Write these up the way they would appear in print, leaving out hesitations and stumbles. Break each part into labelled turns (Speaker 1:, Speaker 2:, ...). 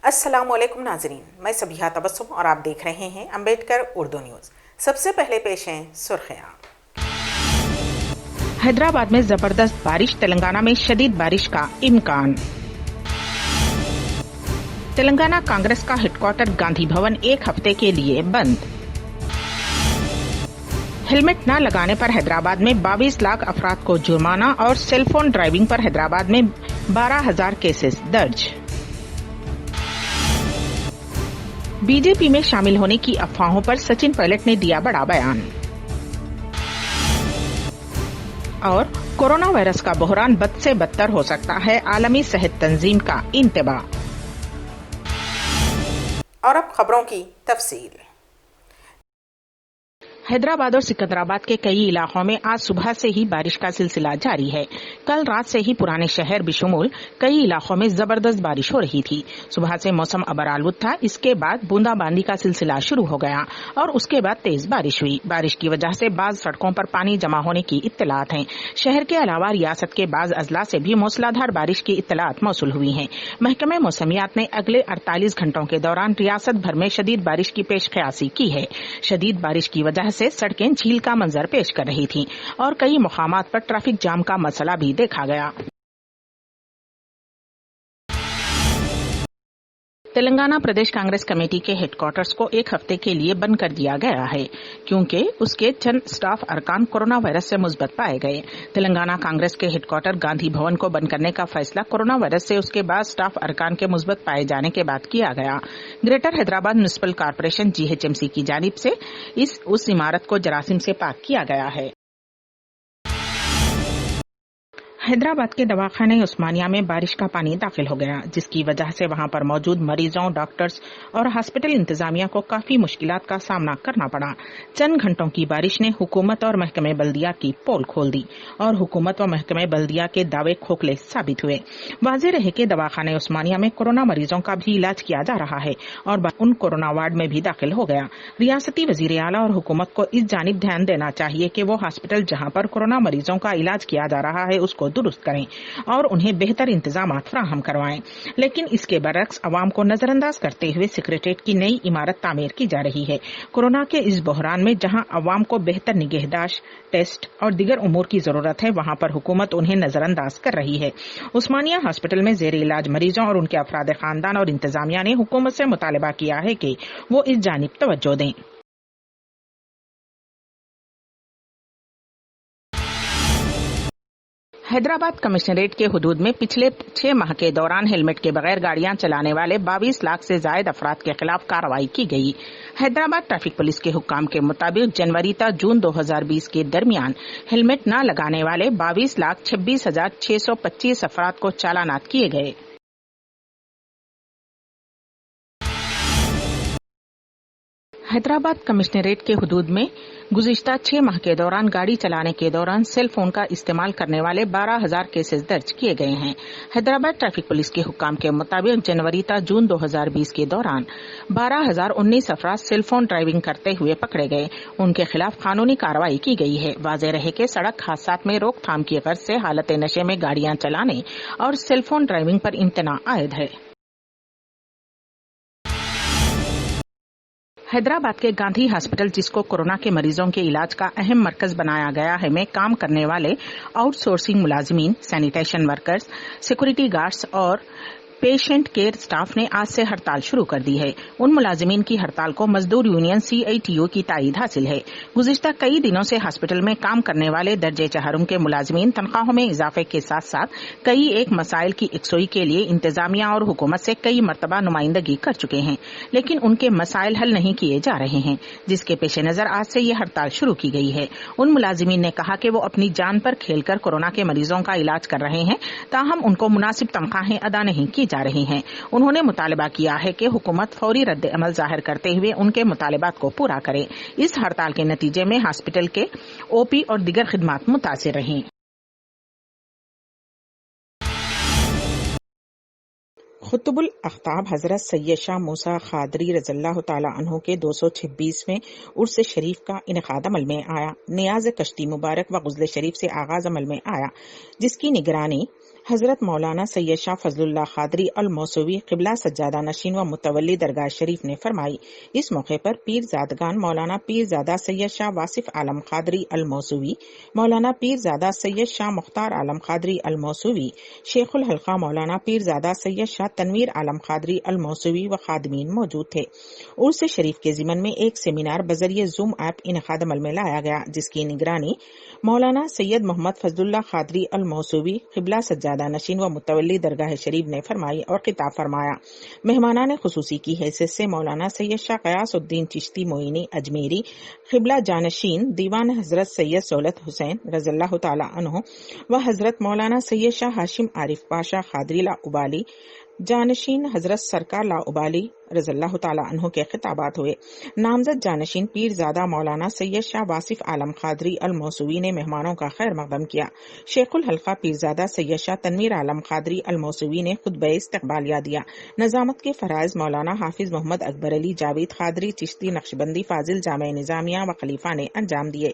Speaker 1: السلام علیکم ناظرین، میں سبیحہ تبسم اور آپ دیکھ رہے ہیں امبیڈکر اردو نیوز۔ سب سے پہلے پیش ہیں سرخیاں۔
Speaker 2: حیدرآباد میں زبردست بارش، تلنگانہ میں شدید بارش کا امکان۔ تلنگانہ کانگریس کا ہیڈ کوارٹر گاندھی بھون ایک ہفتے کے لیے بند۔ ہیلمٹ نہ لگانے پر حیدرآباد میں 22 لاکھ افراد کو جرمانہ اور سیل فون ڈرائیونگ پر حیدرآباد میں 12,000 کیسز درج۔ بی جے پی میں شامل ہونے کی افواہوں پر سچن پائلٹ نے دیا بڑا بیان۔ اور کورونا وائرس کا بحران بد سے بدتر ہو سکتا ہے، عالمی صحت تنظیم کا انتباہ۔
Speaker 1: اور اب خبروں کی تفصیل۔
Speaker 2: حیدرآباد اور سکندرآباد کے کئی علاقوں میں آج صبح سے ہی بارش کا سلسلہ جاری ہے۔ کل رات سے ہی پرانے شہر بشمول کئی علاقوں میں زبردست بارش ہو رہی تھی۔ صبح سے موسم ابر آلود تھا، اس کے بعد بوندا باندی کا سلسلہ شروع ہو گیا اور اس کے بعد تیز بارش ہوئی۔ بارش کی وجہ سے بعض سڑکوں پر پانی جمع ہونے کی اطلاعات ہیں۔ شہر کے علاوہ ریاست کے بعض اضلاع سے بھی موسلادھار بارش کی اطلاعات موصول ہوئی ہیں۔ محکمہ موسمیات نے اگلے 48 گھنٹوں کے دوران ریاست بھر میں شدید بارش کی پیش قیاسی کی ہے۔ شدید بارش کی وجہ سے سڑکیں جھیل کا منظر پیش کر رہی تھیں اور کئی مقامات پر ٹریفک جام کا مسئلہ بھی دیکھا گیا۔ تلنگانہ پردیش کانگریس کمیٹی کے ہیڈ کوارٹرز کو ایک ہفتے کے لیے بند کر دیا گیا ہے کیونکہ اس کے چند سٹاف ارکان کورونا وائرس سے مثبت پائے گئے۔ تلنگانہ کانگریس کے ہیڈ کوارٹر گاندھی بھون کو بند کرنے کا فیصلہ کورونا وائرس سے اس کے بعد سٹاف ارکان کے مثبت پائے جانے کے بعد کیا گیا۔ Greater Hyderabad municipal corporation GHMC کی جانب سے اس عمارت کو جراثیم سے پاک کیا گیا ہے۔ حیدرآباد کے دواخانہ عثمانیہ میں بارش کا پانی داخل ہو گیا، جس کی وجہ سے وہاں پر موجود مریضوں، ڈاکٹرز اور ہاسپٹل انتظامیہ کو کافی مشکلات کا سامنا کرنا پڑا۔ چند گھنٹوں کی بارش نے حکومت اور محکمہ بلدیہ کی پول کھول دی اور حکومت و محکمہ بلدیہ کے دعوے کھوکھلے ثابت ہوئے۔ واضح رہے کہ دواخانہ عثمانیہ میں کورونا مریضوں کا بھی علاج کیا جا رہا ہے اور ان کورونا وارڈ میں بھی داخل ہو گیا۔ ریاستی وزیر اعلیٰ اور حکومت کو اس جانب دھیان دینا چاہیے کہ وہ ہاسپٹل جہاں پر کورونا مریضوں کا علاج کیا جا رہا ہے اس کو درست کریں اور انہیں بہتر انتظامات فراہم کروائیں، لیکن اس کے برعکس عوام کو نظر انداز کرتے ہوئے سکریٹریٹ کی نئی عمارت تعمیر کی جا رہی ہے۔ کورونا کے اس بحران میں جہاں عوام کو بہتر نگہداشت، ٹیسٹ اور دیگر امور کی ضرورت ہے، وہاں پر حکومت انہیں نظر انداز کر رہی ہے۔ عثمانیہ ہاسپٹل میں زیر علاج مریضوں اور ان کے افراد خاندان اور انتظامیہ نے حکومت سے مطالبہ کیا ہے کہ وہ اس جانب توجہ دیں۔ حیدرآباد کمشنریٹ کے حدود میں پچھلے 6 ماہ کے دوران ہیلمٹ کے بغیر گاڑیاں چلانے والے 22 لاکھ سے زائد افراد کے خلاف کارروائی کی گئی۔ حیدرآباد ٹریفک پولیس کے حکام کے مطابق جنوری تا جون 2020 کے درمیان ہیلمٹ نہ لگانے والے 22,26,625 افراد کو چالانات کیے گئے۔ حیدرآباد کمشنریٹ کے حدود میں گزشتہ 6 ماہ کے دوران گاڑی چلانے کے دوران سیل فون کا استعمال کرنے والے 12,000 کیسز درج کیے گئے ہیں۔ حیدرآباد ٹریفک پولیس کے حکام کے مطابق جنوری تا جون 2020 کے دوران 12,019 افراد سیل فون ڈرائیونگ کرتے ہوئے پکڑے گئے۔ ان کے خلاف قانونی کارروائی کی گئی ہے۔ واضح رہے کہ سڑک حادثات میں روک تھام کی غرض سے حالت نشے میں گاڑیاں چلانے اور سیل فون ڈرائیونگ پر امتناع عائد ہے۔ حیدرآباد کے گاندھی ہاسپٹل، جس کو کورونا کے مریضوں کے علاج کا اہم مرکز بنایا گیا ہے، میں کام کرنے والے آؤٹ سورسنگ ملازمین، سینیٹیشن ورکرز، سیکورٹی گارڈز اور پیشنٹ کیئر سٹاف نے آج سے ہڑتال شروع کر دی ہے۔ ان ملازمین کی ہڑتال کو مزدور یونین CITU کی تائید حاصل ہے۔ گزشتہ کئی دنوں سے ہاسپٹل میں کام کرنے والے درجے چہارم کے ملازمین تنخواہوں میں اضافے کے ساتھ ساتھ کئی ایک مسائل کی یکسوئی کے لیے انتظامیہ اور حکومت سے کئی مرتبہ نمائندگی کر چکے ہیں، لیکن ان کے مسائل حل نہیں کیے جا رہے ہیں، جس کے پیش نظر آج سے یہ ہڑتال شروع کی گئی ہے۔ ان ملازمین نے کہا کہ وہ اپنی جان پر کھیل کر کورونا کے مریضوں کا علاج کر رہے ہیں، تاہم ان کو مناسب تنخواہیں ادا نہیں کی جا رہی ہیں۔ انہوں نے مطالبہ کیا ہے کہ حکومت فوری رد عمل ظاہر کرتے ہوئے ان کے مطالبات کو پورا کرے۔ اس ہڑتال کے نتیجے میں ہاسپٹل کے OP اور دیگر خدمات متاثر رہیں۔ خطب الاخطاب حضرت سید شاہ موسیٰ قادری رضی اللہ تعالی عنہ کے 226ویں عرس شریف کا انعقاد عمل میں آیا۔ نیاز کشتی مبارک و غسل شریف سے آغاز عمل میں آیا، جس کی نگرانی حضرت مولانا سید شاہ فضل اللہ قادری الموسوی قبلہ سجادہ نشین و متولی درگاہ شریف نے فرمائی۔ اس موقع پر پیر زادگان مولانا پیر زادہ سید شاہ واصف عالم قادری الموسوی، مولانا پیر زادہ سید شاہ مختار عالم قادری الموسوی، شیخ الحلقہ مولانا پیر زادہ سید شاہ تنویر عالم قادری الموسوی و خادمین موجود تھے۔ عرس شریف کے ضمن میں ایک سیمینار بذریعہ زوم ایپ انعقاد عمل میں لایا گیا، جس کی نگرانی مولانا سید محمد فضل اللہ قادری الموسوی قبلہ سجادہ نشین و متولی درگاہ شریف نے فرمائی اور خطاب فرمایا۔ مہمانان خصوصی کی حیثیت سے مولانا سید شاہ غیاث الدین چشتی معینی اجمیری قبلہ جانشین دیوان حضرت سید سہولت حسین رضی اللہ تعالی عنہ و حضرت مولانا سید شاہ ہاشم عارف پاشا قادری لا ابالی جانشین حضرت سرکار لا ابالی رضی اللہ تعالی عنہ کے خطابات ہوئے۔ نامزد جانشین پیر زادہ مولانا سید شاہ واصف عالم قادری الموسوی نے مہمانوں کا خیر مقدم کیا۔ شیخ الحلقہ پیر زادہ سید شاہ تنویر عالم قادری الموسوی نے خطبہ استقبالیہ دیا۔ نظامت کے فرائض مولانا حافظ محمد اکبر علی جاوید قادری چشتی نقشبندی فاضل جامع نظامیہ و خلیفہ نے انجام دیے۔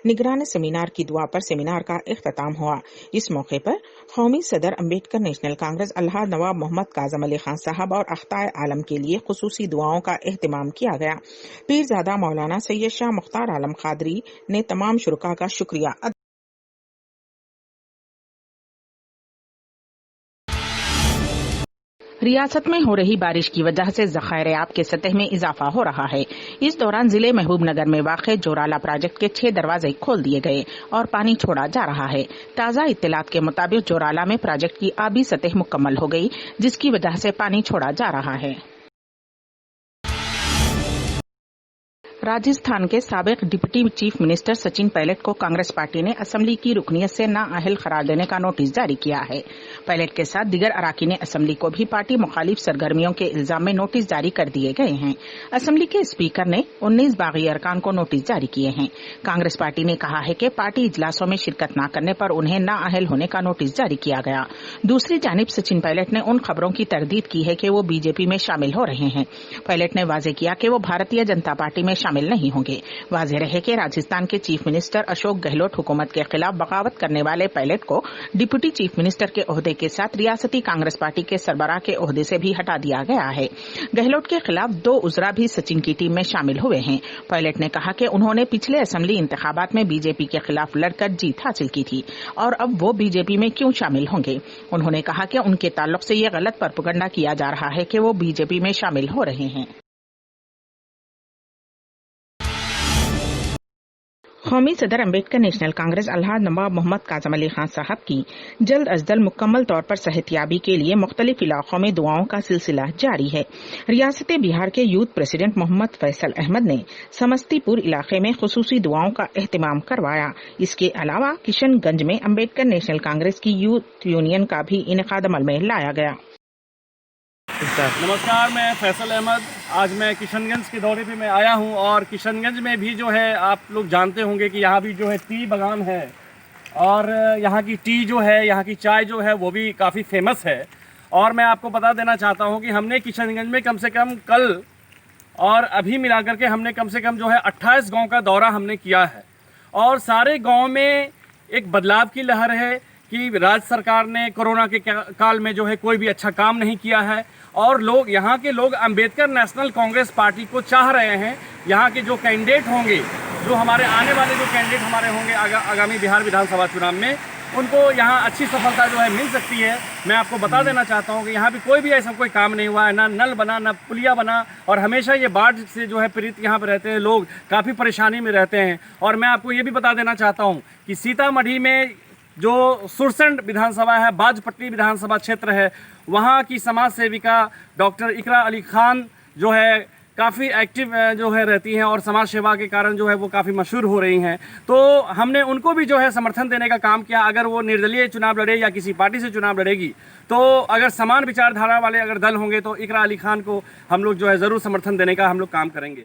Speaker 2: نگران سیمینار کی دعا پر سیمینار کا اختتام ہوا۔ اس موقع پر قومی صدر امبیڈکر نیشنل کانگریس الحاج نواب محمد کاظم علی خان صاحب اور اختائے عالم کے لیے خصوصی دعاؤں کا اہتمام کیا گیا۔ پیر زادہ مولانا سید شاہ مختار عالم قادری نے تمام شرکاء کا شکریہ ادا ریاست میں ہو رہی بارش کی وجہ سے ذخائر آب کے سطح میں اضافہ ہو رہا ہے۔ اس دوران ضلع محبوب نگر میں واقع جورالا پروجیکٹ کے 6 دروازے کھول دیے گئے اور پانی چھوڑا جا رہا ہے۔ تازہ اطلاعات کے مطابق جورالا میں پروجیکٹ کی آبی سطح مکمل ہو گئی، جس کی وجہ سے پانی چھوڑا جا رہا ہے۔ راجستھان کے سابق deputy chief minister Sachin pilot کو کانگریس پارٹی نے اسمبلی کی رکنیت سے نااہل قرار دینے کا نوٹس جاری کیا ہے۔ پائلٹ کے ساتھ دیگر اراکین اسمبلی کو بھی پارٹی مخالف سرگرمیوں کے الزام میں نوٹس جاری کر دیے گئے ہیں۔ اسمبلی کے اسپیکر نے 19 باغی ارکان کو نوٹس جاری کیے ہیں۔ کانگریس پارٹی نے کہا ہے کہ پارٹی اجلاسوں میں شرکت نہ کرنے پر انہیں نااہل ہونے کا نوٹس جاری کیا گیا۔ دوسری جانب سچن پائلٹ نے ان خبروں کی تردید کی ہے کہ وہ بی جے پی میں شامل ہو رہے ہیں۔ پائلٹ نے واضح کیا کہ وہ بھارتیہ جنتا پارٹی میں شامل نہیں ہوں گے۔ واضح رہے کہ راجستھان کے چیف منسٹر اشوک گہلوٹ حکومت کے خلاف بغاوت کرنے والے پائلٹ کو ڈپٹی چیف منسٹر کے عہدے کے ساتھ ریاستی کانگریس پارٹی کے سربراہ کے عہدے سے بھی ہٹا دیا گیا ہے۔ گہلوٹ کے خلاف 2 عزراء بھی سچن کی ٹیم میں شامل ہوئے ہیں۔ پائلٹ نے کہا کہ انہوں نے پچھلے اسمبلی انتخابات میں بی جے پی کے خلاف لڑ کر جیت حاصل کی تھی اور اب وہ بی جے پی میں کیوں شامل ہوں گے۔ انہوں نے کہا کہ ان کے تعلق سے یہ غلط پروپیگنڈا کیا جا رہا ہے کہ وہ بی جے پی میں شامل ہو رہے ہیں۔ قومی صدر امبیڈکر نیشنل کانگریس الحاج نواب محمد کاظم علی خان صاحب کی جلد از جلد مکمل طور پر صحتیابی کے لیے مختلف علاقوں میں دعاؤں کا سلسلہ جاری ہے۔ ریاست بہار کے یوتھ پریزیڈنٹ محمد فیصل احمد نے سمستی پور علاقے میں خصوصی دعاؤں کا اہتمام کروایا۔ اس کے علاوہ کشن گنج میں امبیڈکر نیشنل کانگریس کی یوتھ یونین کا بھی انعقاد عمل میں لایا گیا۔
Speaker 3: نمسکار، میں فیصل احمد۔ آج میں کشن گنج کے دورے پہ میں آیا ہوں اور کشن گنج میں بھی جو ہے آپ لوگ جانتے ہوں گے کہ یہاں بھی جو ہے ٹی باغان ہے اور یہاں کی ٹی جو ہے، یہاں کی چائے جو ہے وہ بھی کافی فیمس ہے۔ اور میں آپ کو بتا دینا چاہتا ہوں کہ ہم نے کشن گنج میں کم سے کم کل اور ابھی ملا کر کے ہم نے کم سے کم جو ہے 28 گاؤں کا دورہ ہم نے کیا ہے اور سارے گاؤں میں ایک بدلاؤ کی لہر ہے کہ راج سرکار نے کورونا کے کال میں جو ہے کوئی بھی اچھا کام نہیں کیا ہے اور یہاں کے لوگ امبیڈکر نیشنل کانگریس پارٹی کو چاہ رہے ہیں۔ یہاں کے جو کینڈیڈیٹ ہوں گے، جو ہمارے آنے والے جو کینڈیڈیٹ ہمارے ہوں گے آگامی بہار وِدھان سبھا چناؤ میں، ان کو یہاں اچھی سفلتا جو ہے مل سکتی ہے۔ میں آپ کو بتا دینا چاہتا ہوں کہ یہاں بھی کوئی بھی ایسا کوئی کام نہیں ہوا ہے، نہ نل بنا، نہ پلیا بنا اور ہمیشہ یہ باڑھ سے جو ہے پیڑت یہاں پہ رہتے ہیں لوگ، کافی پریشانی میں رہتے ہیں۔ اور میں آپ کو یہ بھی بتا دینا چاہتا ہوں کہ سیتا مڑھی میں جو سرسنڈ ودھان سبھا ہے، باج پٹی ودھان سبھا چھیتر ہے، وہاں کی سماج سیوکا ڈاکٹر اقرا علی خان جو ہے کافی ایکٹیو جو ہے رہتی ہیں اور سماج سیوا کے کارن جو ہے وہ کافی مشہور ہو رہی ہیں۔ تو ہم نے ان کو بھی جو ہے سمرتھن دینے کا کام کیا۔ اگر وہ نردلیہ چناؤ لڑے یا کسی پارٹی سے چناؤ لڑے گی تو اگر سمان وچار دھارا والے اگر دل ہوں گے تو اقرا علی خان کو ہم لوگ جو ہے ضرور سمرتھن دینے کا ہم لوگ کام کریں گے۔